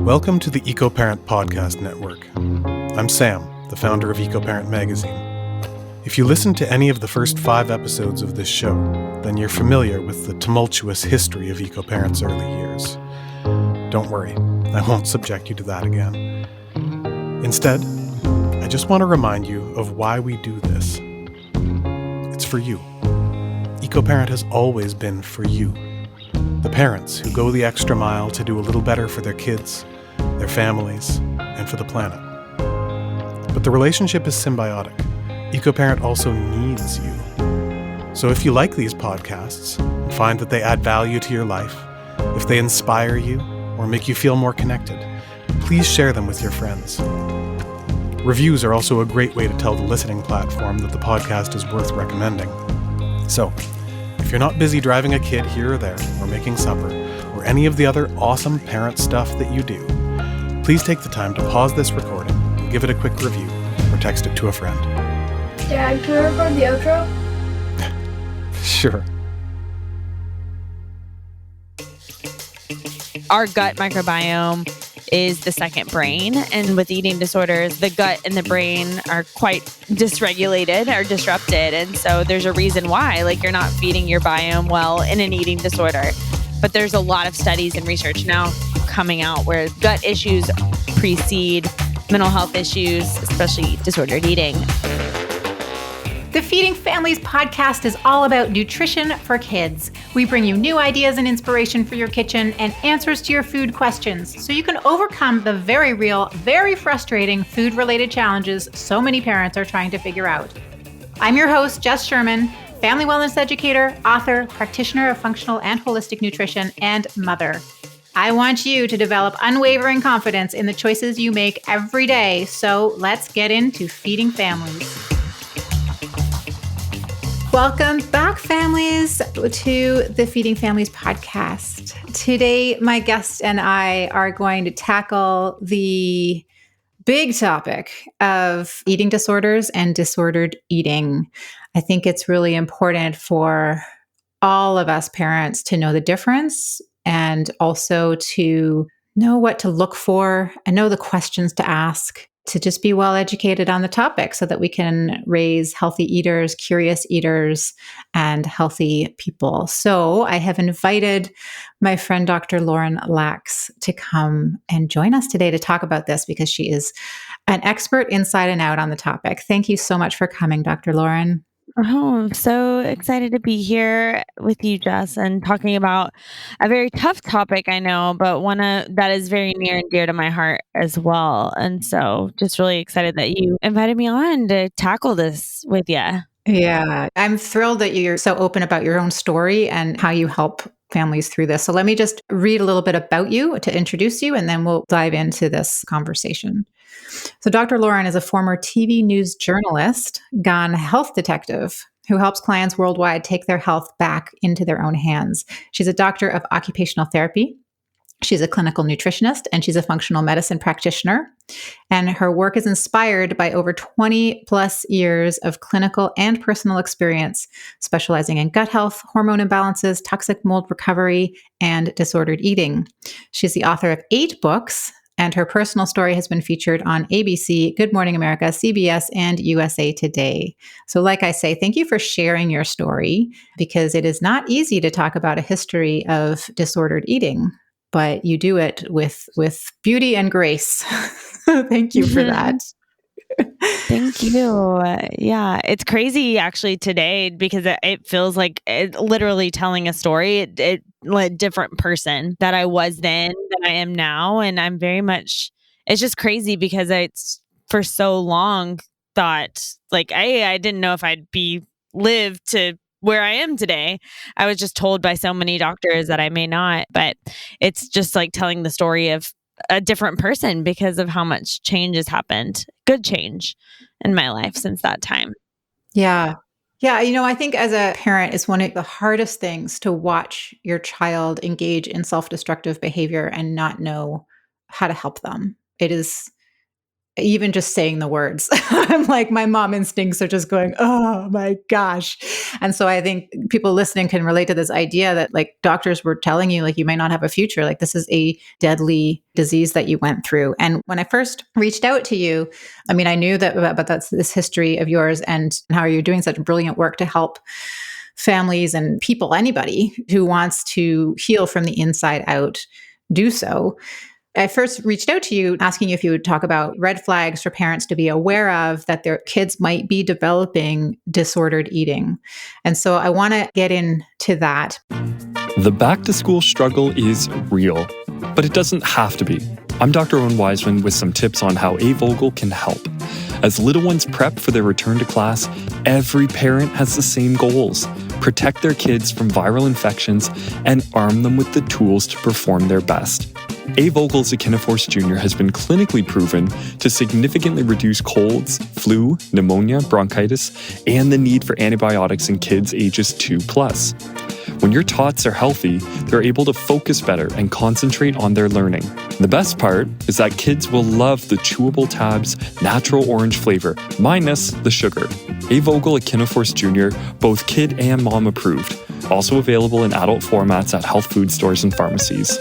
Welcome to the EcoParent Podcast Network. I'm Sam, the founder of EcoParent Magazine. If you listened to any of the first 5 episodes of this show, then you're familiar with the tumultuous history of EcoParent's early years. Don't worry, I won't subject you to that again. Instead, I just want to remind you of why we do this. It's for you. EcoParent has always been for you. The parents who go the extra mile to do a little better for their kids, their families, and for the planet. But the relationship is symbiotic. EcoParent also needs you. So if you like these podcasts and find that they add value to your life, if they inspire you or make you feel more connected, please share them with your friends. Reviews are also a great way to tell the listening platform that the podcast is worth recommending. So, if you're not busy driving a kid here or there, or making supper, or any of the other awesome parent stuff that you do, please take the time to pause this recording and give it a quick review, or text it to a friend. Dad, can we record the outro? Sure. Our gut microbiome is the second brain, and with eating disorders, the gut and the brain are quite dysregulated or disrupted, and so there's a reason why, like, you're not feeding your biome well in an eating disorder. But there's a lot of studies and research now coming out where gut issues precede mental health issues, especially disordered eating. The Feeding Families podcast is all about nutrition for kids. We bring you new ideas and inspiration for your kitchen and answers to your food questions so you can overcome the very real, very frustrating food-related challenges so many parents are trying to figure out. I'm your host, Jess Sherman, family wellness educator, author, practitioner of functional and holistic nutrition, and mother. I want you to develop unwavering confidence in the choices you make every day, so let's get into Feeding Families. Welcome back, families, to the Feeding Families podcast. Today, my guest and I are going to tackle the big topic of eating disorders and disordered eating. I think it's really important for all of us parents to know the difference and also to know what to look for and know the questions to ask, to just be well educated on the topic so that we can raise healthy eaters, curious eaters, and healthy people. So I have invited my friend, Dr. Lauryn Lax, to come and join us today to talk about this because she is an expert inside and out on the topic. Thank you so much for coming, Dr. Lauryn. Oh, I'm so excited to be here with you, Jess, and talking about a very tough topic, I know, but one that is very near and dear to my heart as well. And so just really excited that you invited me on to tackle this with you. Yeah, I'm thrilled that you're so open about your own story and how you help families through this. So let me just read a little bit about you to introduce you, and then we'll dive into this conversation. So Dr. Lauryn is a former TV news journalist, gone health detective, who helps clients worldwide take their health back into their own hands. She's a doctor of occupational therapy. She's a clinical nutritionist, and she's a functional medicine practitioner. And her work is inspired by over 20 plus years of clinical and personal experience, specializing in gut health, hormone imbalances, toxic mold recovery, and disordered eating. She's the author of 8 books, and her personal story has been featured on ABC, Good Morning America, CBS, and USA Today. So like I say, thank you for sharing your story, because it is not easy to talk about a history of disordered eating, but you do it with beauty and grace. Thank you for that. Thank you. Yeah, it's crazy actually today because it feels like literally telling a story. It like a different person that I was then than I am now, and I'm very much. It's just crazy because it's for so long thought like I didn't know if I'd live to where I am today. I was just told by so many doctors that I may not, but it's just like telling the story of a different person because of how much change has happened, good change in my life since that time. Yeah. Yeah. I think as a parent, it's one of the hardest things to watch your child engage in self-destructive behavior and not know how to help them. even just saying the words. I'm like, my mom instincts are just going, oh my gosh. And so I think people listening can relate to this idea that like doctors were telling you, like, you may not have a future. Like, this is a deadly disease that you went through. And when I first reached out to you, I mean, I knew that about that's this history of yours and how you're doing such brilliant work to help families and people, anybody who wants to heal from the inside out, do so. I first reached out to you asking if you would talk about red flags for parents to be aware of that their kids might be developing disordered eating. And so I want to get into that. The back to school struggle is real, but it doesn't have to be. I'm Dr. Owen Wiseman with some tips on how Avogel can help. As little ones prep for their return to class, every parent has the same goals: protect their kids from viral infections and arm them with the tools to perform their best. Avogel's Echinoforce Jr. has been clinically proven to significantly reduce colds, flu, pneumonia, bronchitis, and the need for antibiotics in kids ages 2+. When your tots are healthy, they're able to focus better and concentrate on their learning. The best part is that kids will love the chewable tab's natural orange flavor, minus the sugar. Avogel Echinoforce Jr., both kid and mom approved. Also available in adult formats at health food stores and pharmacies.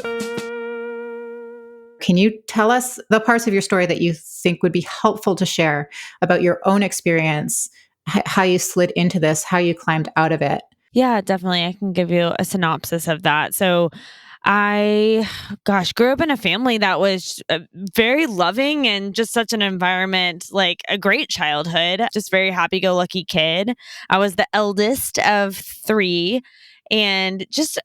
Can you tell us the parts of your story that you think would be helpful to share about your own experience, how you slid into this, how you climbed out of it? Yeah, definitely. I can give you a synopsis of that. So I, grew up in a family that was very loving and just such an environment, like a great childhood, just very happy-go-lucky kid. I was the eldest of 3 and just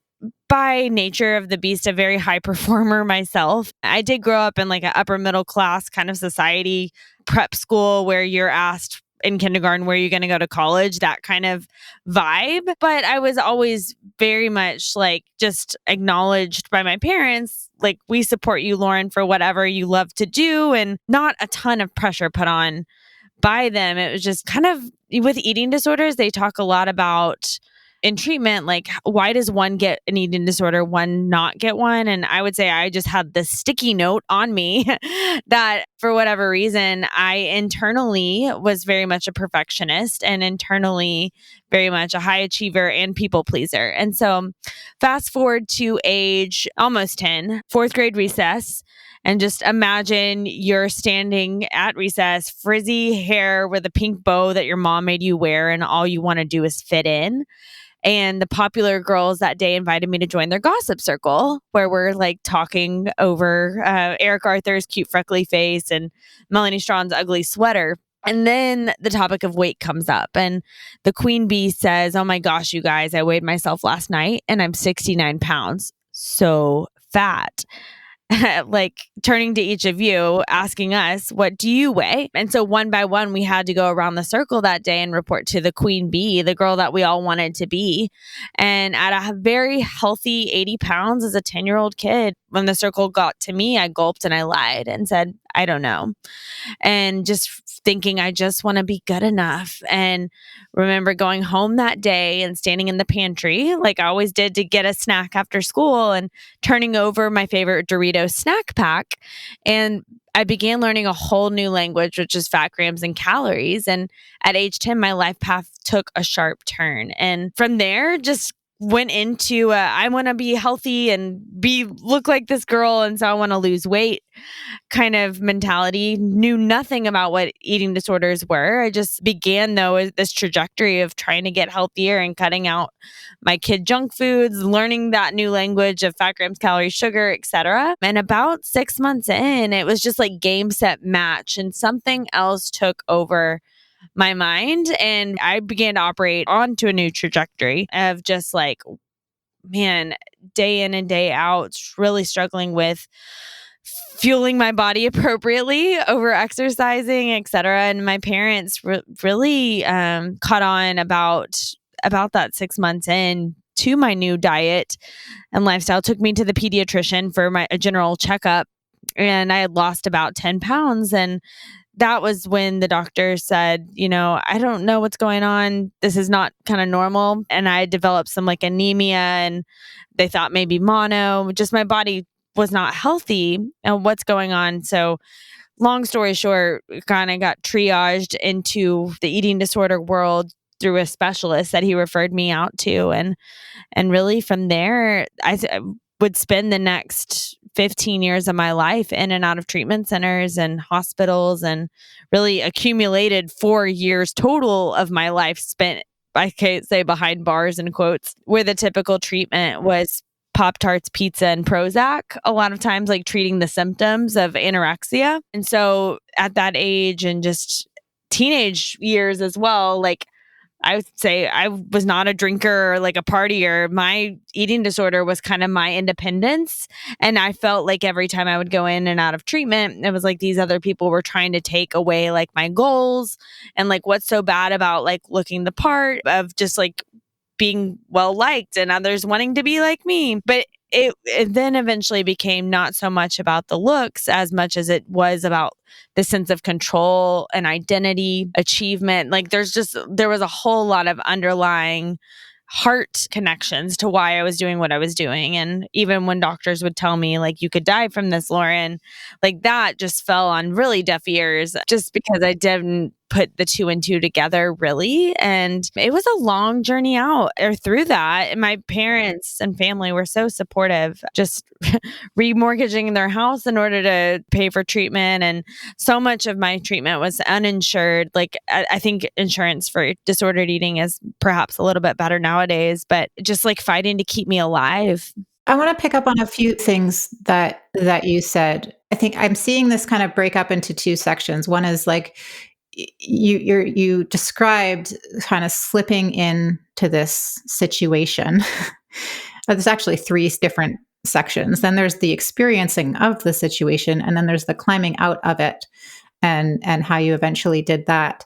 by nature of the beast, a very high performer myself. I did grow up in like an upper middle class kind of society prep school where you're asked in kindergarten where you're going to go to college, that kind of vibe. But I was always very much like just acknowledged by my parents, like, we support you, Lauryn, for whatever you love to do, and not a ton of pressure put on by them. It was just kind of, with eating disorders, they talk a lot about in treatment, like, why does one get an eating disorder, one not get one? And I would say I just had this sticky note on me that for whatever reason, I internally was very much a perfectionist and internally very much a high achiever and people pleaser. And so fast forward to age almost 10, 4th grade recess. And just imagine you're standing at recess, frizzy hair with a pink bow that your mom made you wear, and all you want to do is fit in. And the popular girls that day invited me to join their gossip circle, where we're like talking over Eric Arthur's cute freckly face and Melanie Strawn's ugly sweater. And then the topic of weight comes up, and the queen bee says, "Oh my gosh, you guys, I weighed myself last night and I'm 69 pounds. So fat." Like, turning to each of you, asking us, what do you weigh? And so one by one, we had to go around the circle that day and report to the queen bee, the girl that we all wanted to be. And at a very healthy 80 pounds as a 10-year-old kid, when the circle got to me, I gulped and I lied and said, I don't know. And just thinking, I just want to be good enough. And remember going home that day and standing in the pantry, like I always did, to get a snack after school, and turning over my favorite Doritos snack pack. And I began learning a whole new language, which is fat grams and calories. And at age 10, my life path took a sharp turn. And from there, just went into I want to be healthy and look like this girl, and so I want to lose weight kind of mentality. Knew nothing about what eating disorders were. I just began, though, this trajectory of trying to get healthier and cutting out my kid junk foods, learning that new language of fat grams, calories, sugar, etc. And about 6 months in, it was just like game, set, match, and something else took over my mind, and I began to operate onto a new trajectory of just like, man, day in and day out, really struggling with fueling my body appropriately, over exercising, etc. And my parents really caught on about that 6 months in to my new diet and lifestyle. Took me to the pediatrician for a general checkup, and I had lost about 10 pounds. And that was when the doctor said, I don't know what's going on. This is not kind of normal. And I developed some like anemia, and they thought maybe mono, just my body was not healthy and what's going on. So long story short, kind of got triaged into the eating disorder world through a specialist that he referred me out to. And really from there, I would spend the next 15 years of my life in and out of treatment centers and hospitals, and really accumulated 4 years total of my life spent, I can't say behind bars and quotes, where the typical treatment was Pop-Tarts, pizza, and Prozac, a lot of times like treating the symptoms of anorexia. And so at that age and just teenage years as well, like I would say I was not a drinker or like a partier. My eating disorder was kind of my independence. And I felt like every time I would go in and out of treatment, it was like these other people were trying to take away like my goals, and like what's so bad about like looking the part of just like being well liked and others wanting to be like me. But it then eventually became not so much about the looks as much as it was about the sense of control and identity, achievement. Like there was a whole lot of underlying heart connections to why I was doing what I was doing. And even when doctors would tell me like, you could die from this, Lauryn, like that just fell on really deaf ears, just because I didn't put the 2 and 2 together really. And it was a long journey out or through that. And my parents and family were so supportive, just remortgaging their house in order to pay for treatment. And so much of my treatment was uninsured. Like I think insurance for disordered eating is perhaps a little bit better nowadays, but just like fighting to keep me alive. I want to pick up on a few things that you said. I think I'm seeing this kind of break up into two sections. One is like you described kind of slipping into this situation. There's actually 3 different sections. Then there's the experiencing of the situation, and then there's the climbing out of it, and how you eventually did that.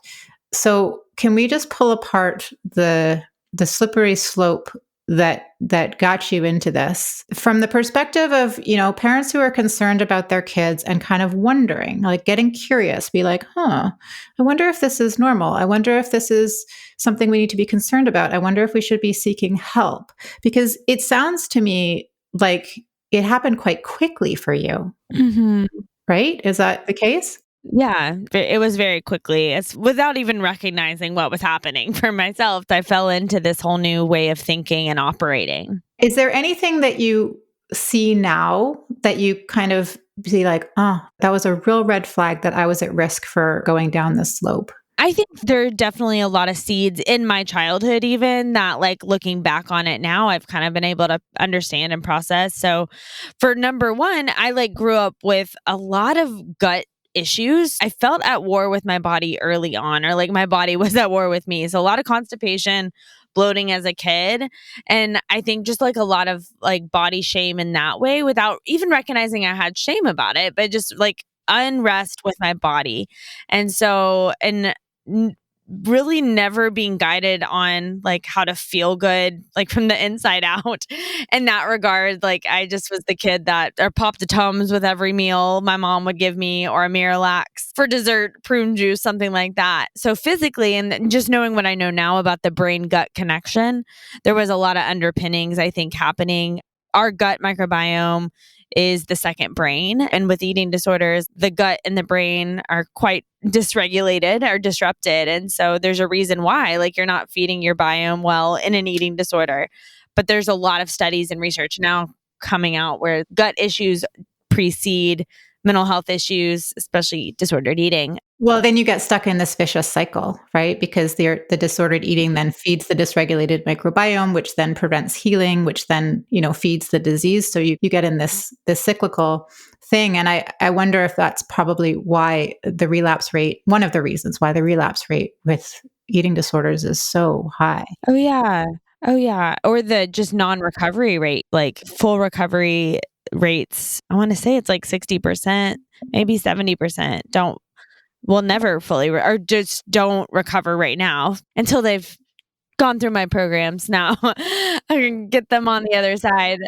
So can we just pull apart the slippery slope that got you into this from the perspective of, parents who are concerned about their kids and kind of wondering, like getting curious, be like, I wonder if this is normal. I wonder if this is something we need to be concerned about. I wonder if we should be seeking help, because it sounds to me like it happened quite quickly for you. Mm-hmm. Right? Is that the case? Yeah, it was very quickly. It's without even recognizing what was happening for myself. I fell into this whole new way of thinking and operating. Is there anything that you see now that you kind of see like, that was a real red flag that I was at risk for going down this slope? I think there are definitely a lot of seeds in my childhood, even that like looking back on it now, I've kind of been able to understand and process. So for number one, I like grew up with a lot of gut issues. I felt at war with my body early on, or like my body was at war with me. So a lot of constipation, bloating as a kid. And I think just like a lot of like body shame in that way without even recognizing I had shame about it, but just like unrest with my body. And so, really never being guided on like how to feel good, like from the inside out. In that regard, like I just was the kid that or popped the Tums with every meal my mom would give me, or a Lauryn for dessert, prune juice, something like that. So physically, and just knowing what I know now about the brain gut connection, there was a lot of underpinnings, I think, happening. Our gut microbiome is the second brain. And with eating disorders, the gut and the brain are quite dysregulated or disrupted. And so there's a reason why, like you're not feeding your biome well in an eating disorder. But there's a lot of studies and research now coming out where gut issues precede mental health issues, especially disordered eating. Well, then you get stuck in this vicious cycle, right? Because the disordered eating then feeds the dysregulated microbiome, which then prevents healing, which then, feeds the disease. So you get in this cyclical thing. And I wonder if that's probably why the relapse rate, one of the reasons why the relapse rate with eating disorders is so high. Oh, yeah. Or the just non-recovery rate, like full recovery rates. I want to say it's like 60%, maybe 70% will never fully or just don't recover right now until they've gone through my programs. Now I can get them on the other side.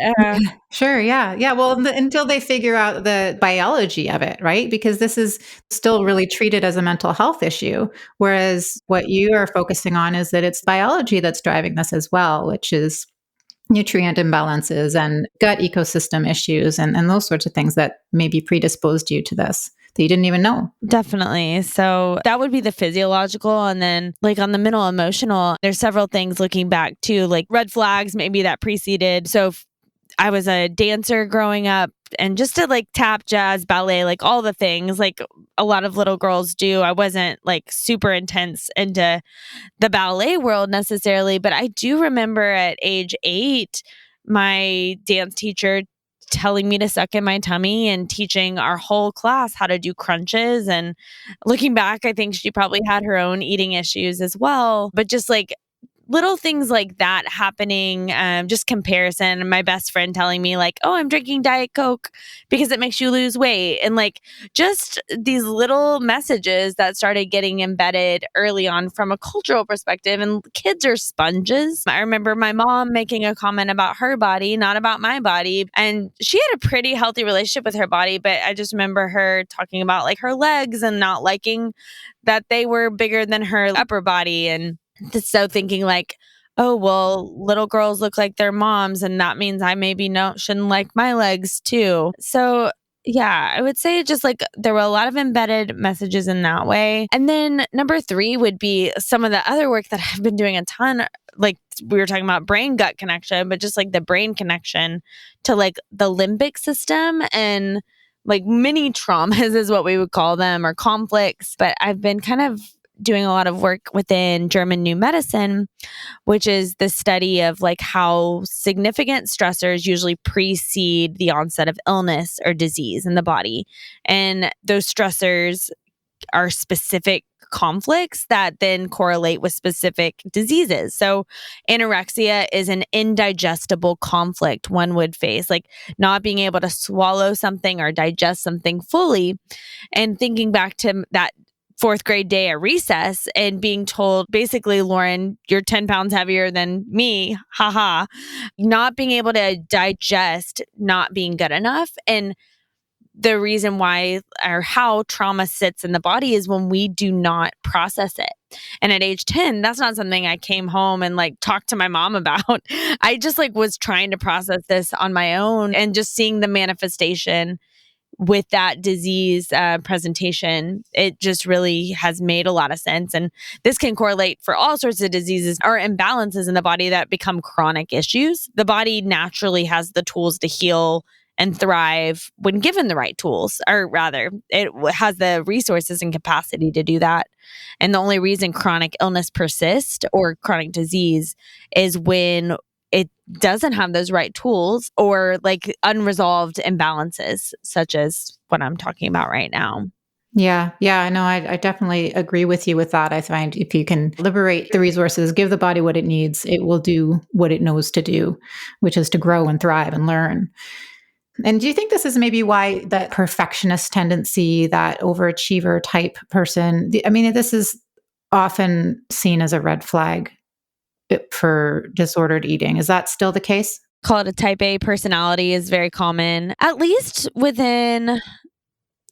Sure. Yeah. Well, until they figure out the biology of it, right? Because this is still really treated as a mental health issue. Whereas what you are focusing on is that it's biology that's driving this as well, which is nutrient imbalances and gut ecosystem issues and those sorts of things that maybe predisposed you to this. that you didn't even know. Definitely. So that would be the physiological. And then like on the mental emotional, there's several things looking back to like red flags, maybe that preceded. So I was a dancer growing up and just did like tap, jazz, ballet, like all the things like a lot of little girls do. I wasn't like super intense into the ballet world necessarily, but I do remember at age 8, my dance teacher telling me to suck in my tummy and teaching our whole class how to do crunches. And looking back, I think she probably had her own eating issues as well. But just like little things like that happening, just comparison. My best friend telling me like, oh, I'm drinking Diet Coke because it makes you lose weight. And like just these little messages that started getting embedded early on from a cultural perspective. And kids are sponges. I remember my mom making a comment about her body, not about my body. And she had a pretty healthy relationship with her body. But I just remember her talking about like her legs and not liking that they were bigger than her upper body. And so thinking like, oh, well, little girls look like their moms, and that means I maybe shouldn't like my legs too. So yeah, I would say just like there were a lot of embedded messages in that way. And then number 3 would be some of the other work that I've been doing a ton, like we were talking about brain gut connection, but just like the brain connection to like the limbic system and like mini traumas is what we would call them, or conflicts. But I've been kind of doing a lot of work within German New Medicine, which is the study of like how significant stressors usually precede the onset of illness or disease in the body. And those stressors are specific conflicts that then correlate with specific diseases. So anorexia is an indigestible conflict one would face, like not being able to swallow something or digest something fully. And thinking back to that 4th grade day at recess and being told, basically, Lauren, you're 10 pounds heavier than me. Haha. Not being able to digest, not being good enough. And the reason why or how trauma sits in the body is when we do not process it. And at age 10, that's not something I came home and like talked to my mom about. I just like was trying to process this on my own and just seeing the manifestation with that disease presentation, it just really has made a lot of sense. And this can correlate for all sorts of diseases or imbalances in the body that become chronic issues. The body naturally has the tools to heal and thrive when given the right tools, or rather, it has the resources and capacity to do that. And the only reason chronic illness persists or chronic disease is when it doesn't have those right tools or like unresolved imbalances, such as what I'm talking about right now. Yeah. No, I definitely agree with you with that. I find if you can liberate the resources, give the body what it needs, it will do what it knows to do, which is to grow and thrive and learn. And do you think this is maybe why that perfectionist tendency, that overachiever type person, I mean, this is often seen as a red flag for disordered eating. Is that still the case? Call it a type A personality is very common, at least within,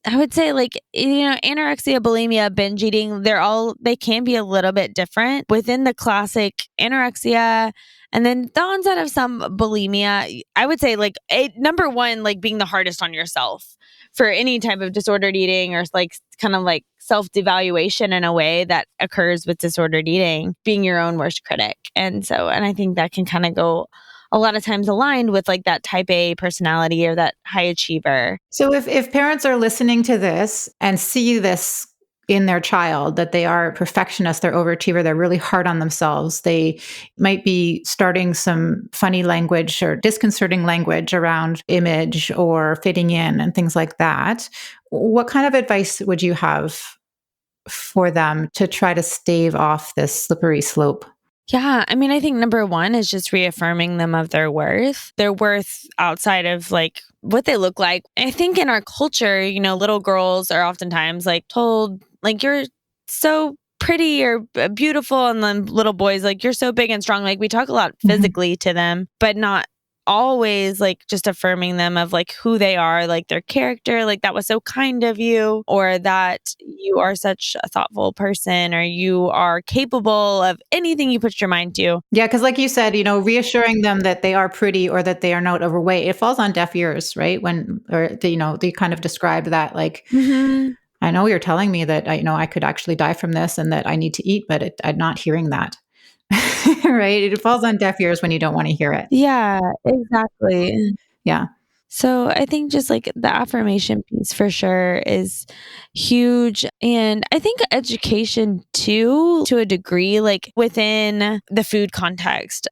I would say like, anorexia, bulimia, binge eating, they can be a little bit different within the classic anorexia. And then the onset of some bulimia, I would say like number 1, like being the hardest on yourself for any type of disordered eating, or like kind of like self-devaluation in a way that occurs with disordered eating, being your own worst critic. And I think that can kind of go a lot of times aligned with like that type A personality or that high achiever. So if parents are listening to this and see this in their child, that they are perfectionists, they're overachiever, they're really hard on themselves, they might be starting some funny language or disconcerting language around image or fitting in and things like that, what kind of advice would you have for them to try to stave off this slippery slope? Yeah. I mean, I think number 1 is just reaffirming them of their worth outside of like what they look like. I think in our culture, little girls are oftentimes like told like, you're so pretty or beautiful. And then little boys, like, you're so big and strong. Like we talk a lot physically to them, but not always like just affirming them of like who they are, like their character, like that was so kind of you, or that you are such a thoughtful person, or you are capable of anything you put your mind to. Yeah, because like you said, reassuring them that they are pretty or that they are not overweight, it falls on deaf ears, right? They kind of describe that like, I know you're telling me that I could actually die from this and that I need to eat, but I'm not hearing that. Right? It falls on deaf ears when you don't want to hear it. Yeah, exactly. Yeah. So I think just like the affirmation piece for sure is huge. And I think education too, to a degree, like within the food context,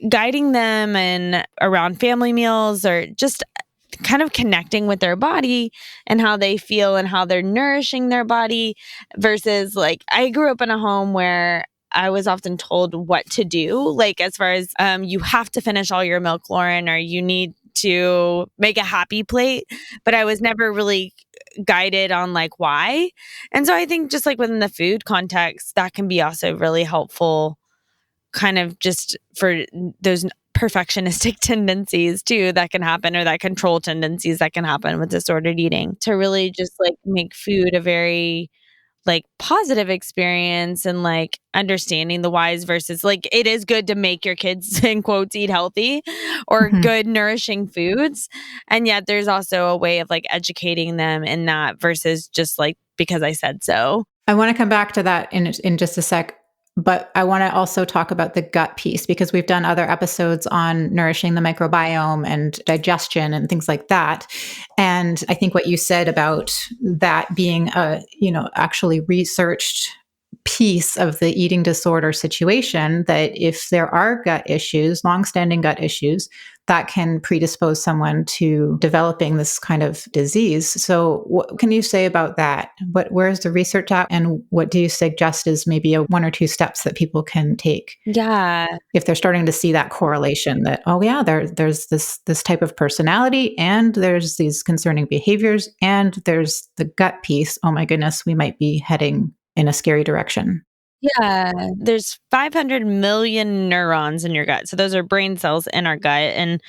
guiding them and around family meals, or just kind of connecting with their body and how they feel and how they're nourishing their body, versus like I grew up in a home where I was often told what to do, like as far as you have to finish all your milk, Lauryn, or you need to make a happy plate, but I was never really guided on like why. And so I think just like within the food context, that can be also really helpful, kind of just for those perfectionistic tendencies too that can happen, or that control tendencies that can happen with disordered eating, to really just like make food a very like positive experience, and like understanding the whys, versus like it is good to make your kids in quotes eat healthy or good nourishing foods, and yet there's also a way of like educating them in that, versus just like because I said so. I want to come back to that in just a sec, but I want to also talk about the gut piece, because we've done other episodes on nourishing the microbiome and digestion and things like that. And I think what you said about that being a, actually researched piece of the eating disorder situation, that if there are gut issues, longstanding gut issues, that can predispose someone to developing this kind of disease. So what can you say about that? Where's the research at, and what do you suggest is maybe one or two steps that people can take? Yeah. If they're starting to see that correlation that, oh yeah, there's this type of personality, and there's these concerning behaviors, and there's the gut piece. Oh my goodness, we might be heading in a scary direction. Yeah, there's 500 million neurons in your gut. So those are brain cells in our gut. And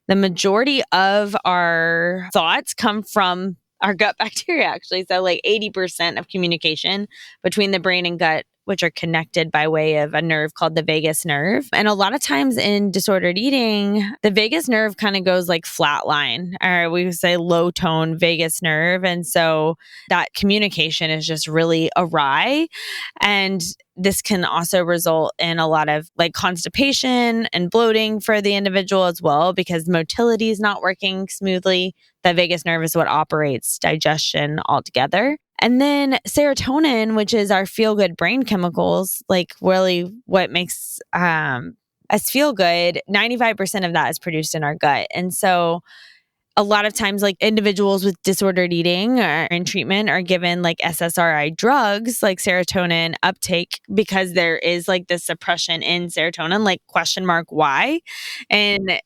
the majority of our thoughts come from our gut bacteria, actually. So like 80% of communication between the brain and gut, which are connected by way of a nerve called the vagus nerve. And a lot of times in disordered eating, the vagus nerve kind of goes like flatline, or we would say low tone vagus nerve. And so that communication is just really awry. And this can also result in a lot of like constipation and bloating for the individual as well, because motility is not working smoothly. The vagus nerve is what operates digestion altogether. And then serotonin, which is our feel-good brain chemicals, like really what makes us feel good, 95% of that is produced in our gut. And so a lot of times, like individuals with disordered eating or in treatment are given like SSRI drugs, like serotonin uptake, because there is like this suppression in serotonin, like question mark why? And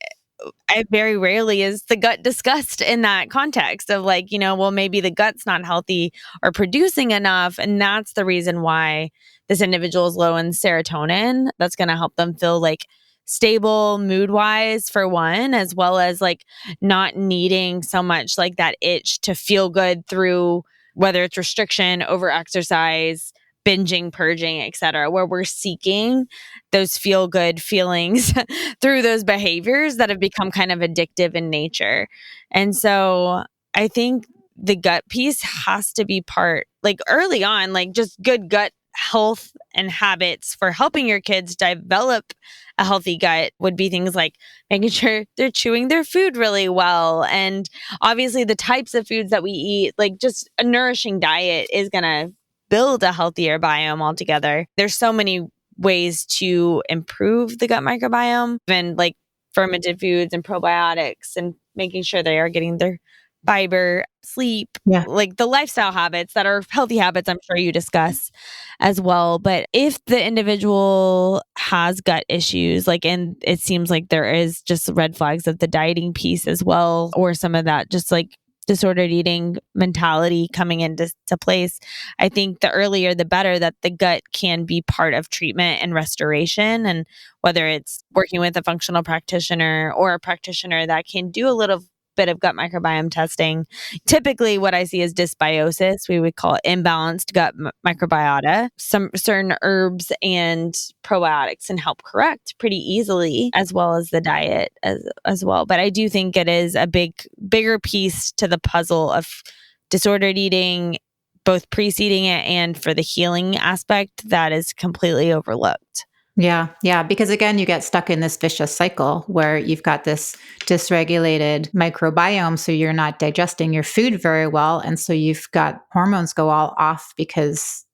very rarely is the gut discussed in that context of like, well, maybe the gut's not healthy or producing enough. And that's the reason why this individual is low in serotonin. That's going to help them feel like stable mood wise for one, as well as like not needing so much like that itch to feel good through whether it's restriction, over exercise, binging, purging, etc., where we're seeking those feel good feelings through those behaviors that have become kind of addictive in nature. And so I think the gut piece has to be part, like early on, like just good gut health and habits for helping your kids develop a healthy gut would be things like making sure they're chewing their food really well. And obviously the types of foods that we eat, like just a nourishing diet is going to build a healthier biome altogether. There's so many ways to improve the gut microbiome, and like fermented foods and probiotics, and making sure they are getting their fiber, sleep, like the lifestyle habits that are healthy habits, I'm sure you discuss as well. But if the individual has gut issues, like, and it seems like there is just red flags of the dieting piece as well, or some of that just like disordered eating mentality coming into place, I think the earlier the better, that the gut can be part of treatment and restoration. And whether it's working with a functional practitioner or a practitioner that can do a little bit of gut microbiome testing. Typically what I see is dysbiosis. We would call it imbalanced gut microbiota. Some certain herbs and probiotics can help correct pretty easily, as well as the diet as well. But I do think it is a bigger piece to the puzzle of disordered eating, both preceding it and for the healing aspect, that is completely overlooked. Yeah. Yeah. Because again, you get stuck in this vicious cycle where you've got this dysregulated microbiome. So you're not digesting your food very well. And so you've got hormones go all off because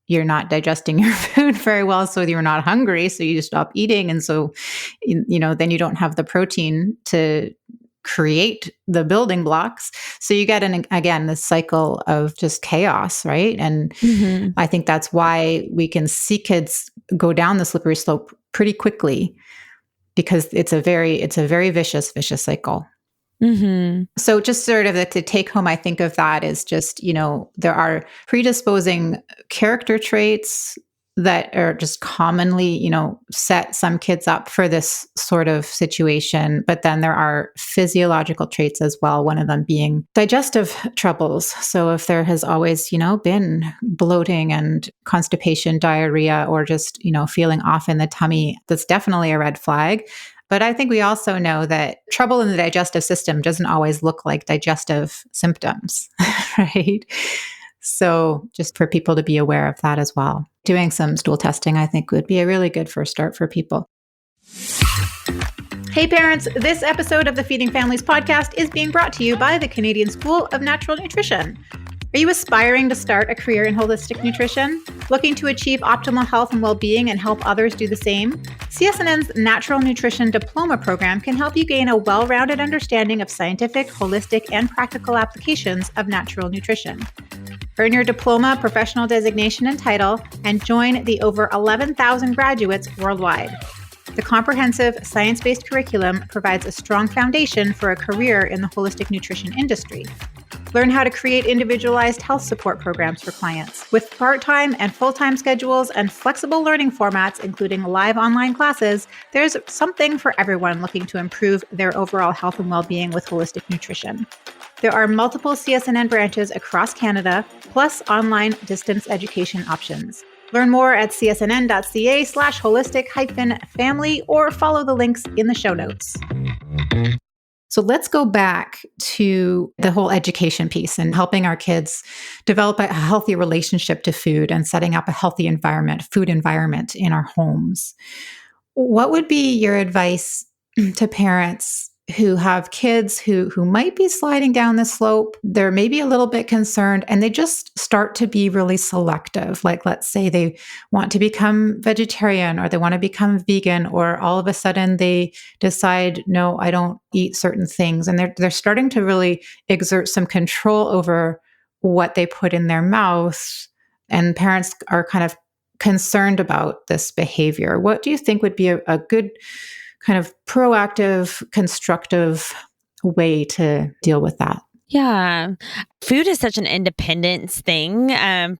you're not digesting your food very well. So you're not hungry. So you stop eating. And so, then you don't have the protein to create the building blocks. So you get, again, this cycle of just chaos, right? And I think that's why we can see kids go down the slippery slope pretty quickly, because it's a very vicious cycle. So just sort of the take home, I think of that is just, there are predisposing character traits that are just commonly, set some kids up for this sort of situation. But then there are physiological traits as well, one of them being digestive troubles. So if there has always, been bloating and constipation, diarrhea, or just, feeling off in the tummy, that's definitely a red flag. But I think we also know that trouble in the digestive system doesn't always look like digestive symptoms, right? So just for people to be aware of that as well. Doing some stool testing, I think, would be a really good first start for people. Hey parents, this episode of the Feeding Families podcast is being brought to you by the Canadian School of Natural Nutrition. Are you aspiring to start a career in holistic nutrition? Looking to achieve optimal health and well-being and help others do the same? CSNN's Natural Nutrition Diploma program can help you gain a well-rounded understanding of scientific, holistic, and practical applications of natural nutrition. Earn your diploma, professional designation, and title, and join the over 11,000 graduates worldwide. The comprehensive science-based curriculum provides a strong foundation for a career in the holistic nutrition industry. Learn how to create individualized health support programs for clients. With part-time and full-time schedules and flexible learning formats, including live online classes, there's something for everyone looking to improve their overall health and well-being with holistic nutrition. There are multiple CSNN branches across Canada, plus online distance education options. Learn more at csnn.ca/holistic-family or follow the links in the show notes. So let's go back to the whole education piece and helping our kids develop a healthy relationship to food and setting up a healthy food environment in our homes. What would be your advice to parents who have kids who might be sliding down the slope? They're maybe a little bit concerned and they just start to be really selective. Like, let's say they want to become vegetarian or they want to become vegan, or all of a sudden they decide, no, I don't eat certain things. And they're starting to really exert some control over what they put in their mouth. And parents are kind of concerned about this behavior. What do you think would be a good kind of proactive, constructive way to deal with that? Yeah. Food is such an independence thing, and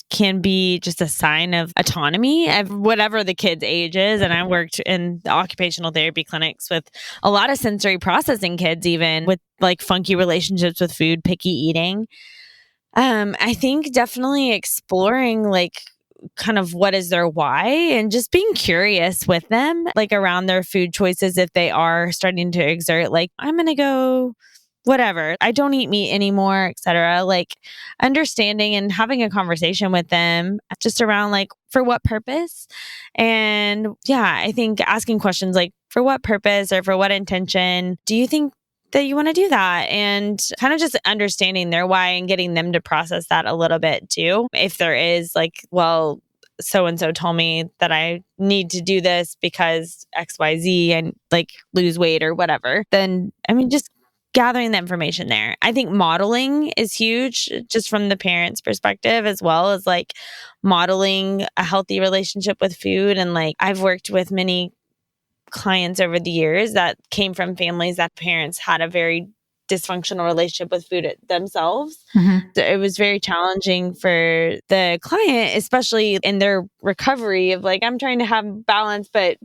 can be just a sign of autonomy of whatever the kid's age is. And I worked in the occupational therapy clinics with a lot of sensory processing kids, even with like funky relationships with food, picky eating. I think definitely exploring like kind of what is their why and just being curious with them, like around their food choices. If they are starting to exert, like, I'm going to go whatever, I don't eat meat anymore, etc. Like understanding and having a conversation with them just around like, for what purpose? And yeah, I think asking questions like, for what purpose or for what intention do you think that you want to do that? And kind of just understanding their why and getting them to process that a little bit too. If there is like, well, so-and-so told me that I need to do this because XYZ and like lose weight or whatever, then I mean, just gathering the information there. I think modeling is huge, just from the parent's perspective, as well as like modeling a healthy relationship with food. And like, I've worked with many clients over the years that came from families that parents had a very dysfunctional relationship with food themselves. Mhm. So it was very challenging for the client, especially in their recovery of like, I'm trying to have balance, but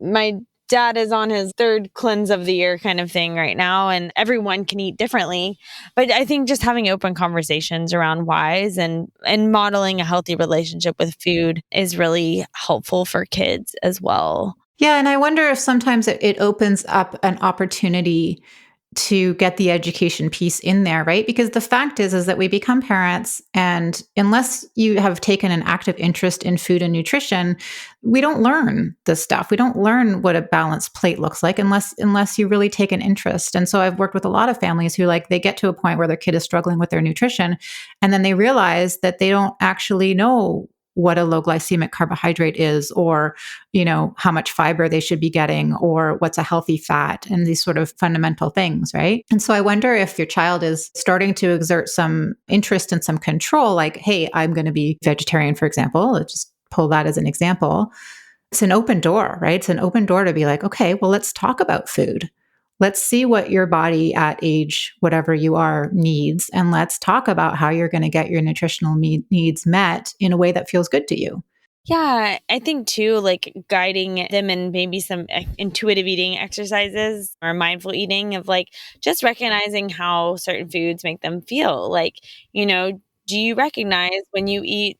my dad is on his third cleanse of the year kind of thing right now, and everyone can eat differently. But I think just having open conversations around whys and modeling a healthy relationship with food is really helpful for kids as well. Yeah. And I wonder if sometimes it opens up an opportunity to get the education piece in there, right? Because the fact is that we become parents, and unless you have taken an active interest in food and nutrition, we don't learn this stuff. We don't learn what a balanced plate looks like unless you really take an interest. And so I've worked with a lot of families who they get to a point where their kid is struggling with their nutrition, and then they realize that they don't actually know what a low glycemic carbohydrate is, or, how much fiber they should be getting, or what's a healthy fat, and these sort of fundamental things, right? And so I wonder if your child is starting to exert some interest and some control, like, hey, I'm going to be vegetarian, for example. Let's just pull that as an example. It's an open door, right? It's an open door to be like, okay, well, let's talk about food. Let's see what your body at age, whatever you are, needs. And let's talk about how you're going to get your nutritional needs met in a way that feels good to you. Yeah, I think too, like guiding them in maybe some intuitive eating exercises or mindful eating of like just recognizing how certain foods make them feel. Like, do you recognize when you eat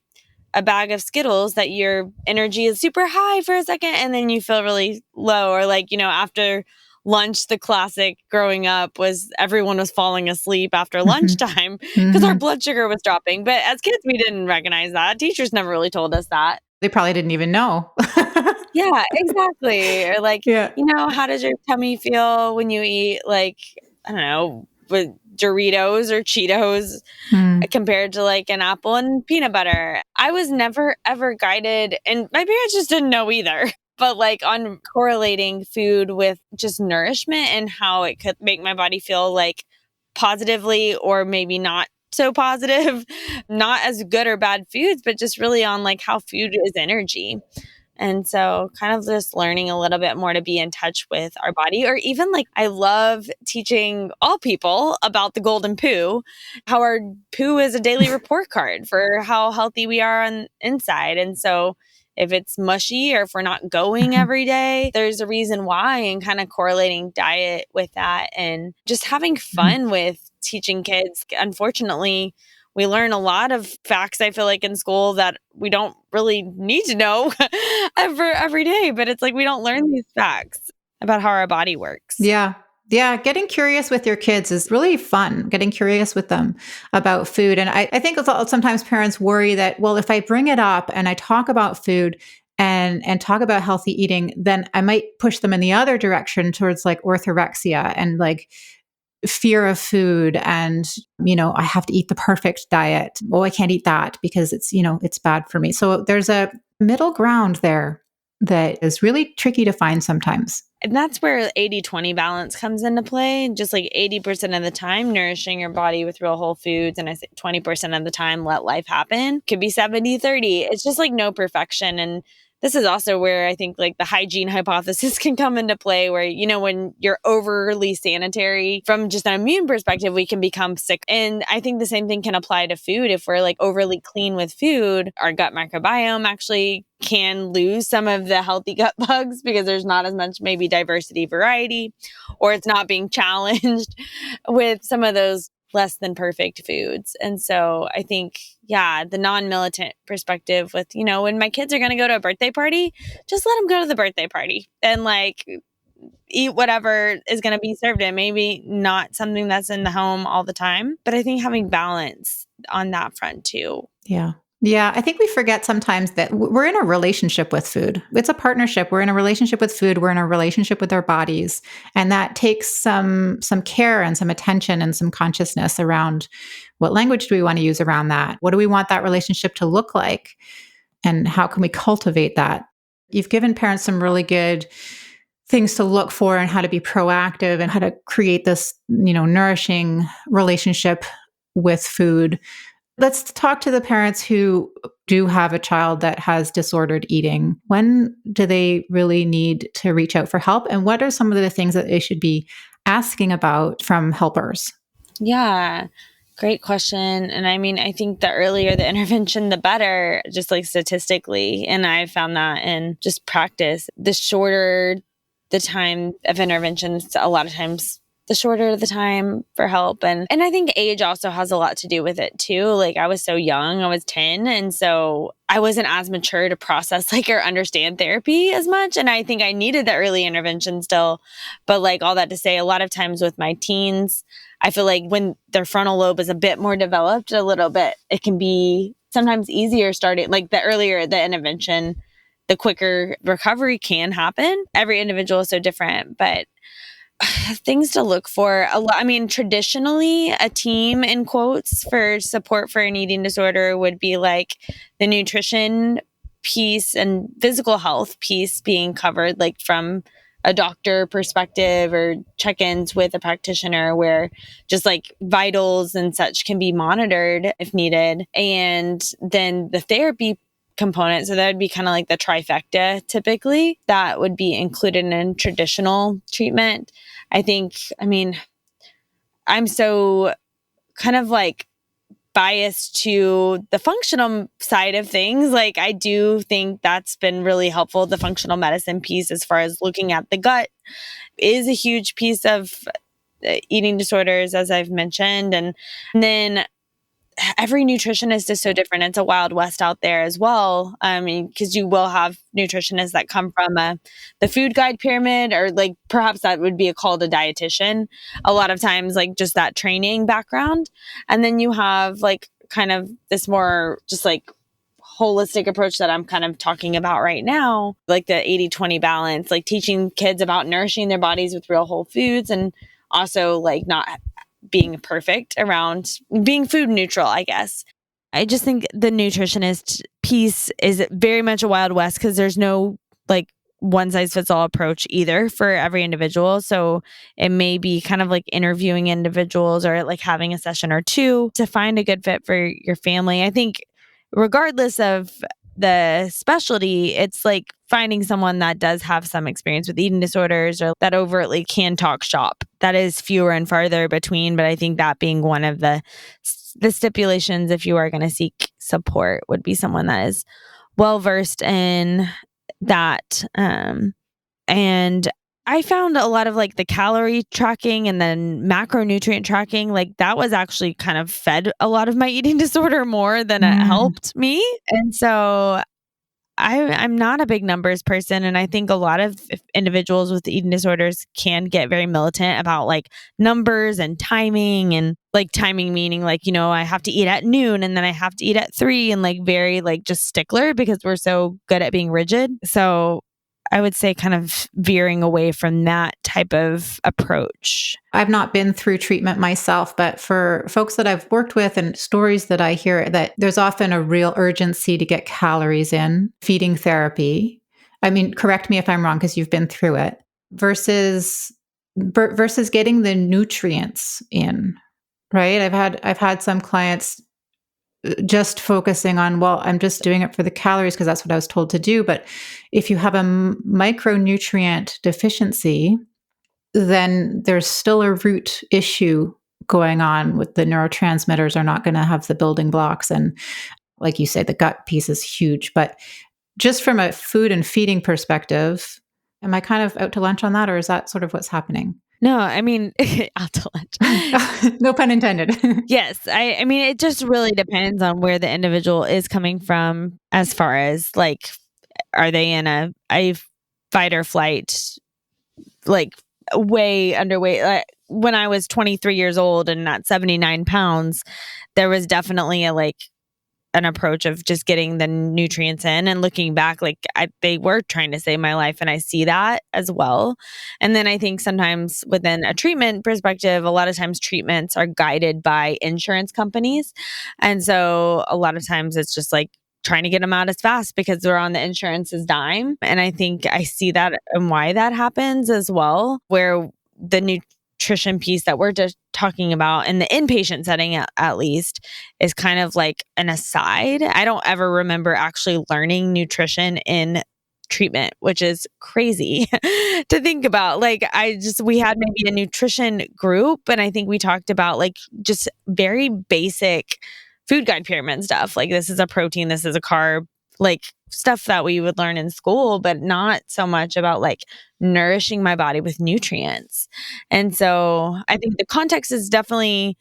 a bag of Skittles that your energy is super high for a second and then you feel really low? Or like, after lunch, the classic growing up was everyone was falling asleep after lunchtime because our blood sugar was dropping. But as kids, we didn't recognize that. Teachers never really told us that. They probably didn't even know. Yeah, exactly. Or like, Yeah. how does your tummy feel when you eat like, I don't know, with Doritos or Cheetos compared to like an apple and peanut butter? I was never ever guided, and my parents just didn't know either. But like on correlating food with just nourishment and how it could make my body feel like positively or maybe not so positive, not as good or bad foods, but just really on like how food is energy. And so kind of just learning a little bit more to be in touch with our body, or even like I love teaching all people about the golden poo, how our poo is a daily report card for how healthy we are on inside. And so if it's mushy or if we're not going every day, there's a reason why, and kind of correlating diet with that and just having fun with teaching kids. Unfortunately, we learn a lot of facts, I feel like, in school that we don't really need to know every day. But it's like we don't learn these facts about how our body works. Yeah. Yeah. Getting curious with your kids is really fun, getting curious with them about food. And I think sometimes parents worry that, well, if I bring it up and I talk about food and talk about healthy eating, then I might push them in the other direction towards like orthorexia and like fear of food, and I have to eat the perfect diet. Oh, I can't eat that because it's bad for me. So there's a middle ground there that is really tricky to find sometimes. And that's where 80-20 balance comes into play. Just like 80% of the time, nourishing your body with real whole foods. And I say 20% of the time, let life happen. Could be 70-30. It's just like no perfection. And this is also where I think like the hygiene hypothesis can come into play, where, when you're overly sanitary from just an immune perspective, we can become sick. And I think the same thing can apply to food. If we're like overly clean with food, our gut microbiome actually can lose some of the healthy gut bugs because there's not as much maybe diversity, variety, or it's not being challenged with some of those less than perfect foods. And so I think, the non-militant perspective with, when my kids are going to go to a birthday party, just let them go to the birthday party and like eat whatever is going to be served, and maybe not something that's in the home all the time. But I think having balance on that front too. Yeah. Yeah, I think we forget sometimes that we're in a relationship with food. It's a partnership. We're in a relationship with food. We're in a relationship with our bodies. And that takes some care and some attention and some consciousness around what language do we want to use around that? What do we want that relationship to look like? And how can we cultivate that? You've given parents some really good things to look for and how to be proactive and how to create this, nourishing relationship with food. Let's talk to the parents who do have a child that has disordered eating. When do they really need to reach out for help? And what are some of the things that they should be asking about from helpers? Yeah. Great question. And I mean, I think the earlier the intervention, the better, just like statistically. And I found that in just practice. The shorter the time of interventions, a lot of times the shorter the time for help. And I think age also has a lot to do with it too. Like I was so young, I was 10. And so I wasn't as mature to process like or understand therapy as much. And I think I needed the early intervention still. But like all that to say, a lot of times with my teens, I feel like when their frontal lobe is a bit more developed a little bit, it can be sometimes easier starting, like the earlier the intervention, the quicker recovery can happen. Every individual is so different, but things to look for. I mean, traditionally, a team in quotes for support for an eating disorder would be like the nutrition piece and physical health piece being covered, like from a doctor perspective or check-ins with a practitioner where just like vitals and such can be monitored if needed. And then the therapy component, so that would be kind of like the trifecta typically, that would be included in traditional treatment. I think, I mean, I'm so kind of like biased to the functional side of things. Like I do think that's been really helpful. The functional medicine piece, as far as looking at the gut, is a huge piece of eating disorders, as I've mentioned. And then every nutritionist is so different. It's a wild west out there as well. I mean, because you will have nutritionists that come from the food guide pyramid, or like perhaps that would be called a dietitian. A lot of times, like just that training background. And then you have like kind of this more just like holistic approach that I'm kind of talking about right now, like the 80-20 balance, like teaching kids about nourishing their bodies with real whole foods, and also like not being perfect around being food neutral, I guess. I just think the nutritionist piece is very much a wild west because there's no like one size fits all approach either for every individual. So it may be kind of like interviewing individuals or like having a session or two to find a good fit for your family. I think regardless of the specialty, it's like finding someone that does have some experience with eating disorders or that overtly can talk shop. That is fewer and farther between, but I think that being one of the stipulations if you are going to seek support would be someone that is well versed in that. And I found a lot of like the calorie tracking and then macronutrient tracking, like that was actually kind of fed a lot of my eating disorder more than it helped me. And so I'm not a big numbers person. And I think a lot of individuals with eating disorders can get very militant about like numbers and timing, and like timing meaning like, you know, I have to eat at noon and then I have to eat at 3, and like very like just stickler because we're so good at being rigid. So I would say kind of veering away from that type of approach. I've not been through treatment myself, but for folks that I've worked with and stories that I hear, that there's often a real urgency to get calories in, feeding therapy. I mean, correct me if I'm wrong because you've been through it, versus getting the nutrients in, right? I've had some clients just focusing on, well, I'm just doing it for the calories because that's what I was told to do. But if you have a micronutrient deficiency, then there's still a root issue going on with the neurotransmitters are not going to have the building blocks. And like you say, the gut piece is huge. But just from a food and feeding perspective, am I kind of out to lunch on that, or is that sort of what's happening? No, I mean, out to lunch. No pun intended. Yes. I mean, it just really depends on where the individual is coming from as far as like, are they in a fight or flight, like way underweight? Like, when I was 23 years old and at 79 pounds, there was definitely an approach of just getting the nutrients in, and looking back, like they were trying to save my life. And I see that as well. And then I think sometimes within a treatment perspective, a lot of times treatments are guided by insurance companies. And so a lot of times it's just like trying to get them out as fast because they're on the insurance's dime. And I think I see that and why that happens as well, where the nutrition piece that we're just talking about in the inpatient setting at least is kind of like an aside. I don't ever remember actually learning nutrition in treatment, which is crazy to think about. Like we had maybe a nutrition group, and I think we talked about like just very basic food guide pyramid stuff. Like this is a protein, this is a carb, like stuff that we would learn in school, but not so much about like nourishing my body with nutrients. And so I think the context is definitely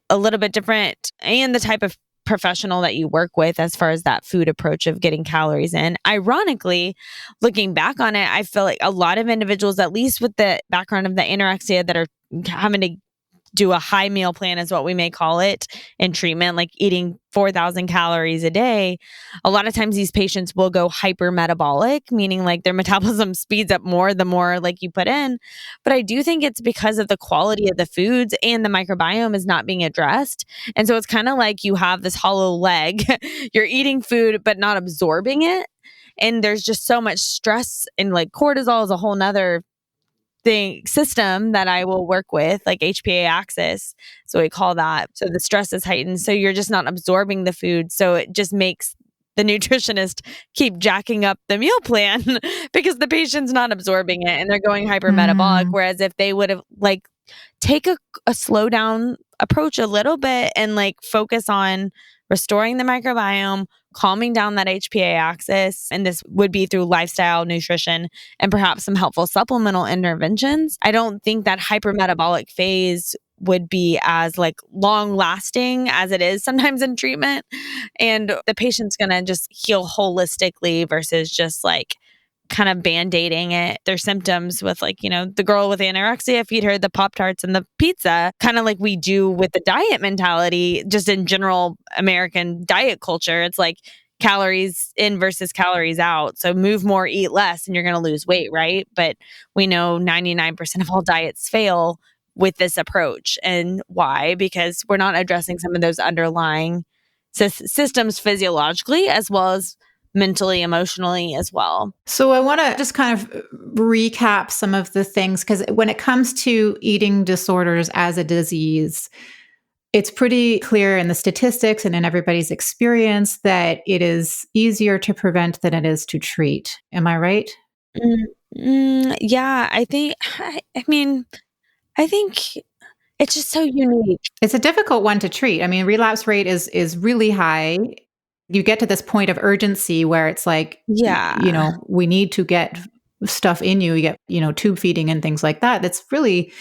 a little bit different, and the type of professional that you work with as far as that food approach of getting calories in. Ironically, looking back on it, I feel like a lot of individuals, at least with the background of the anorexia, that are having to do a high meal plan is what we may call it in treatment, like eating 4,000 calories a day. A lot of times these patients will go hypermetabolic, meaning like their metabolism speeds up more the more like you put in. But I do think it's because of the quality of the foods and the microbiome is not being addressed. And so it's kind of like you have this hollow leg. You're eating food, but not absorbing it. And there's just so much stress, and like cortisol is a whole nother system that I will work with, like HPA axis. So we call that. So the stress is heightened. So you're just not absorbing the food. So it just makes the nutritionist keep jacking up the meal plan because the patient's not absorbing it and they're going hypermetabolic. Whereas if they would have like take a slow down approach a little bit and like focus on restoring the microbiome, calming down that HPA axis, and this would be through lifestyle, nutrition, and perhaps some helpful supplemental interventions. I don't think that hypermetabolic phase would be as like long lasting as it is sometimes in treatment. And the patient's going to just heal holistically versus just like kind of band-aiding it, their symptoms with like, you know, the girl with anorexia, feed her the Pop-Tarts and the pizza, kind of like we do with the diet mentality, just in general American diet culture. It's like calories in versus calories out. So move more, eat less, and you're going to lose weight, right? But we know 99% of all diets fail with this approach. And why? Because we're not addressing some of those underlying systems physiologically as well as mentally, emotionally as well. So I want to just kind of recap some of the things, because when it comes to eating disorders as a disease, it's pretty clear in the statistics and in everybody's experience that it is easier to prevent than it is to treat. Am I right? Yeah, I think it's just so unique. It's a difficult one to treat. I mean, relapse rate is really high. You get to this point of urgency where it's like, Yeah. you know, we need to get stuff in you. You get, you know, tube feeding and things like that. It's really,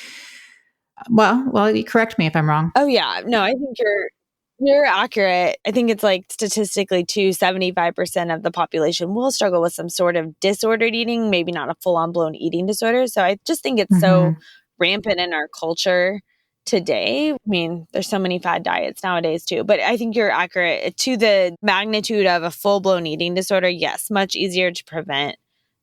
well, you correct me if I'm wrong. Oh yeah. No, I think you're accurate. I think it's like statistically too, 75% of the population will struggle with some sort of disordered eating, maybe not a full on blown eating disorder. So I just think it's so rampant in our culture today. I mean, there's so many fad diets nowadays too, but I think you're accurate to the magnitude of a full-blown eating disorder. Yes, much easier to prevent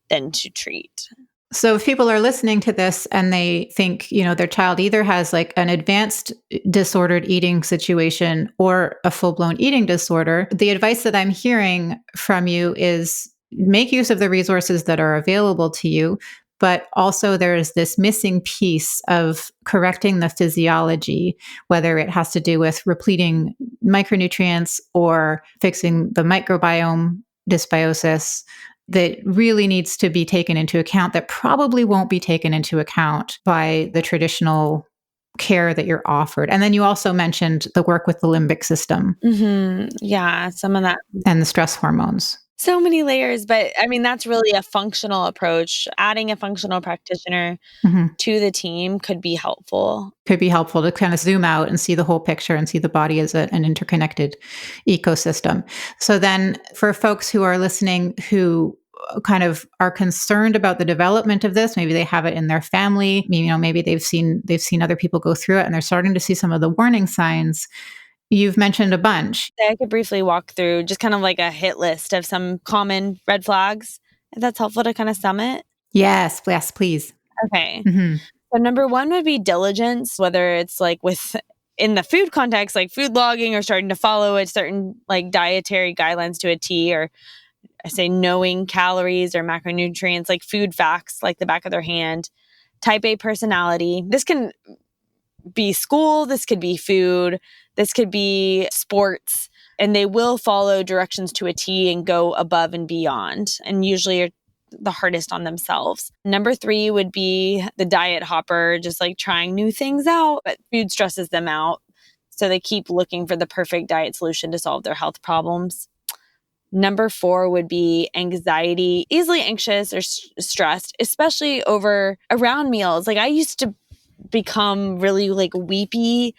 than to treat. So if people are listening to this and they think, you know, their child either has like an advanced disordered eating situation or a full-blown eating disorder, the advice that I'm hearing from you is make use of the resources that are available to you. But also there is this missing piece of correcting the physiology, whether it has to do with repleting micronutrients or fixing the microbiome dysbiosis, that really needs to be taken into account, that probably won't be taken into account by the traditional care that you're offered. And then you also mentioned the work with the limbic system. Yeah, some of that. And the stress hormones. So many layers, but I mean, that's really a functional approach. Adding a functional practitioner to the team could be helpful. Could be helpful to kind of zoom out and see the whole picture and see the body as an interconnected ecosystem. So then for folks who are listening who kind of are concerned about the development of this, maybe they have it in their family, you know, maybe they've seen other people go through it and they're starting to see some of the warning signs. You've mentioned a bunch. I could briefly walk through just kind of like a hit list of some common red flags, if that's helpful to kind of sum it. Yes, please. Okay. So number one would be diligence, whether it's like in the food context, like food logging or starting to follow a certain like dietary guidelines to a T, or I say knowing calories or macronutrients, like food facts, like the back of their hand. Type A personality. This can be school, this could be food, this could be sports, and they will follow directions to a T and go above and beyond. And usually the hardest on themselves. Number 3 would be the diet hopper, just like trying new things out, but food stresses them out. So they keep looking for the perfect diet solution to solve their health problems. Number 4 would be anxiety, easily anxious or stressed, especially around meals. Like I used to become really like weepy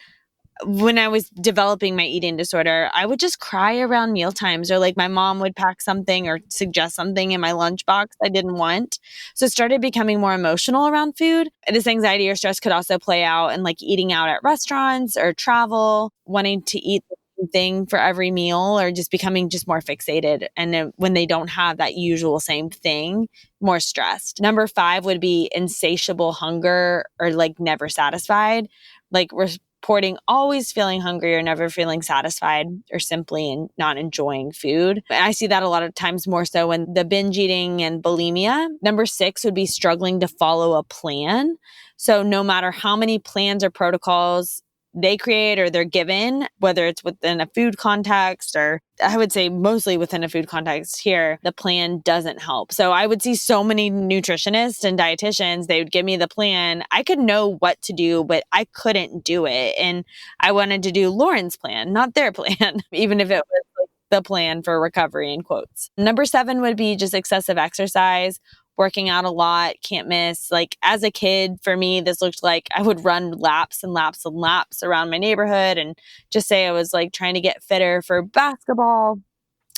when I was developing my eating disorder. I would just cry around meal times, or like my mom would pack something or suggest something in my lunchbox I didn't want. So it started becoming more emotional around food. This anxiety or stress could also play out in like eating out at restaurants or travel, wanting to eat the same thing for every meal, or just becoming just more fixated. And then when they don't have that usual same thing, more stressed. Number 5 would be insatiable hunger, or like never satisfied. Like reporting always feeling hungry or never feeling satisfied, or simply not enjoying food. And I see that a lot of times more so in the binge eating and bulimia. Number 6 would be struggling to follow a plan. So no matter how many plans or protocols they create or they're given, whether it's within a food context, or I would say mostly within a food context here, the plan doesn't help. So I would see so many nutritionists and dietitians, they would give me the plan. I could know what to do, but I couldn't do it. And I wanted to do Lauryn's plan, not their plan, even if it was like the plan for recovery in quotes. Number 7 would be just excessive exercise. Working out a lot, can't miss. Like as a kid, for me, this looked like I would run laps and laps and laps around my neighborhood and just say I was like trying to get fitter for basketball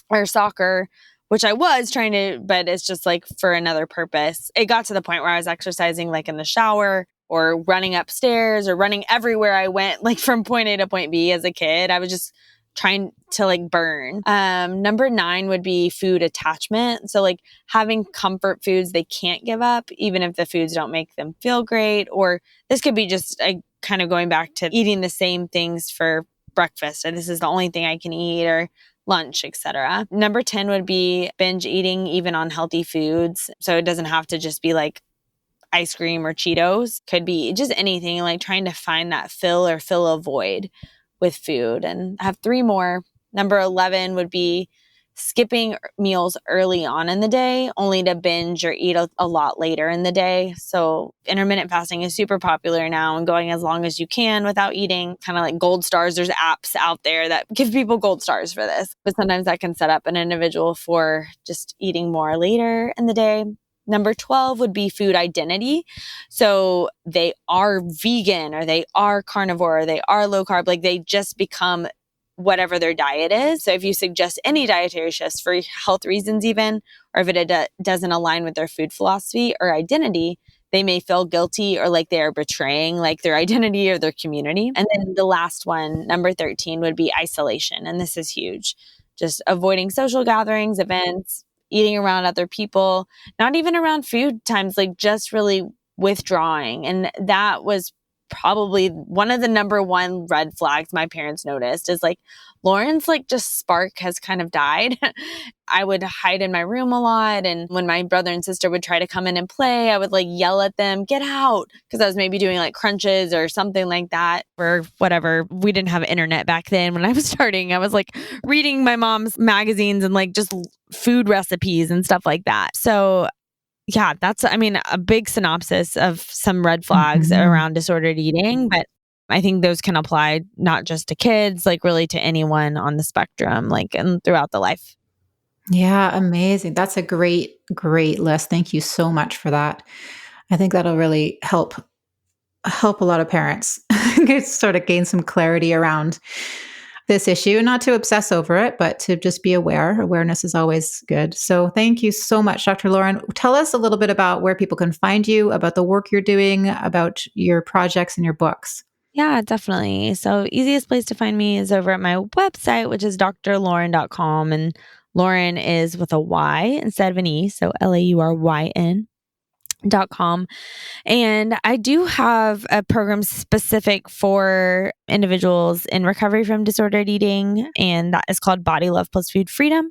or soccer, which I was trying to, but it's just like for another purpose. It got to the point where I was exercising like in the shower or running upstairs or running everywhere I went, like from point A to point B as a kid. I was just trying to like burn. Number 9 would be food attachment. So like having comfort foods they can't give up, even if the foods don't make them feel great. Or this could be just kind of going back to eating the same things for breakfast, or this is the only thing I can eat, or lunch, etc. Number 10 would be binge eating, even on healthy foods. So it doesn't have to just be like ice cream or Cheetos. Could be just anything, like trying to find that fill a void with food. And I have 3 more. Number 11 would be skipping meals early on in the day, only to binge or eat a lot later in the day. So intermittent fasting is super popular now, and going as long as you can without eating, kind of like gold stars. There's apps out there that give people gold stars for this, but sometimes that can set up an individual for just eating more later in the day. Number 12 would be food identity. So they are vegan, or they are carnivore, or they are low carb, like they just become whatever their diet is. So if you suggest any dietary shifts for health reasons even, or if it doesn't align with their food philosophy or identity, they may feel guilty or like they are betraying like their identity or their community. And then the last one, number 13, would be isolation. And this is huge. Just avoiding social gatherings, events, eating around other people, not even around food times, like just really withdrawing. And that was probably one of the number 1 red flags my parents noticed, is like Lauryn's like just spark has kind of died. I would hide in my room a lot. And when my brother and sister would try to come in and play, I would like yell at them, get out. Because I was maybe doing like crunches or something like that, or whatever. We didn't have internet back then when I was starting. I was like reading my mom's magazines and like just food recipes and stuff like that. So yeah, that's, I mean, a big synopsis of some red flags around disordered eating, but I think those can apply not just to kids, like really to anyone on the spectrum, like and throughout the life. Yeah, amazing. That's a great, great list. Thank you so much for that. I think that'll really help a lot of parents sort of gain some clarity around this issue, and not to obsess over it, but to just be aware. Awareness is always good. So thank you so much, Dr. Lauryn. Tell us a little bit about where people can find you, about the work you're doing, about your projects and your books. Yeah, definitely. So easiest place to find me is over at my website, which is drlauryn.com. And Lauryn is with a Y instead of an E. So LAURYN.com. And I do have a program specific for individuals in recovery from disordered eating, and that is called Body Love Plus Food Freedom.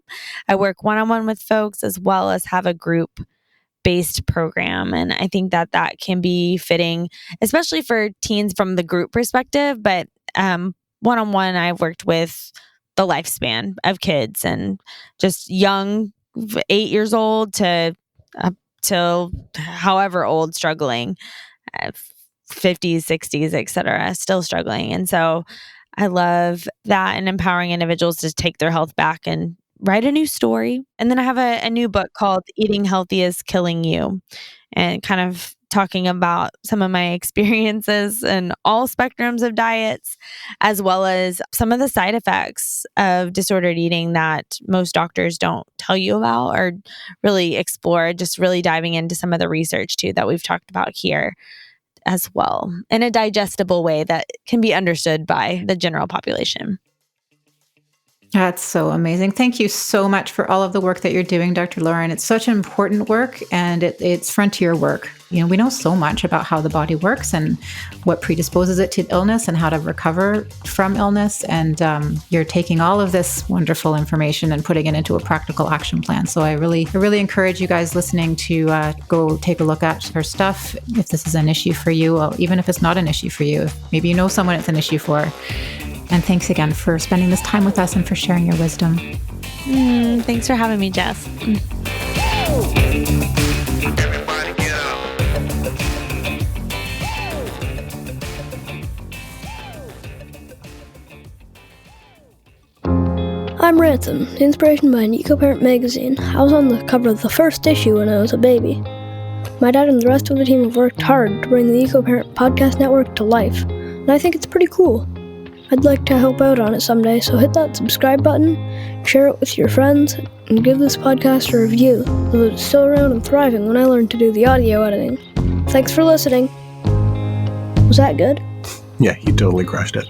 I work one-on-one with folks as well as have a group-based program. And I think that can be fitting, especially for teens from the group perspective. But one-on-one, I've worked with the lifespan of kids, and just young, 8 years old to up till however old, struggling, 50s, 60s, etc., still struggling. And so I love that, and empowering individuals to take their health back and write a new story. And then I have a new book called Eating Healthy is Killing You, and kind of talking about some of my experiences in all spectrums of diets, as well as some of the side effects of disordered eating that most doctors don't tell you about or really explore, just really diving into some of the research too that we've talked about here as well, in a digestible way that can be understood by the general population. That's so amazing. Thank you so much for all of the work that you're doing, Dr. Lauryn. It's such important work, and it's frontier work. You know, we know so much about how the body works and what predisposes it to illness and how to recover from illness. And you're taking all of this wonderful information and putting it into a practical action plan. So I really encourage you guys listening to go take a look at her stuff. If this is an issue for you, or even if it's not an issue for you, if maybe you know someone it's an issue for. And thanks again for spending this time with us and for sharing your wisdom. Thanks for having me, Jess. I'm Ransom, inspiration behind EcoParent magazine. I was on the cover of the first issue when I was a baby. My dad and the rest of the team have worked hard to bring the EcoParent podcast network to life, and I think it's pretty cool. I'd like to help out on it someday, so hit that subscribe button, share it with your friends, and give this podcast a review, so that it's still around and thriving when I learn to do the audio editing. Thanks for listening. Was that good? Yeah, you totally crushed it.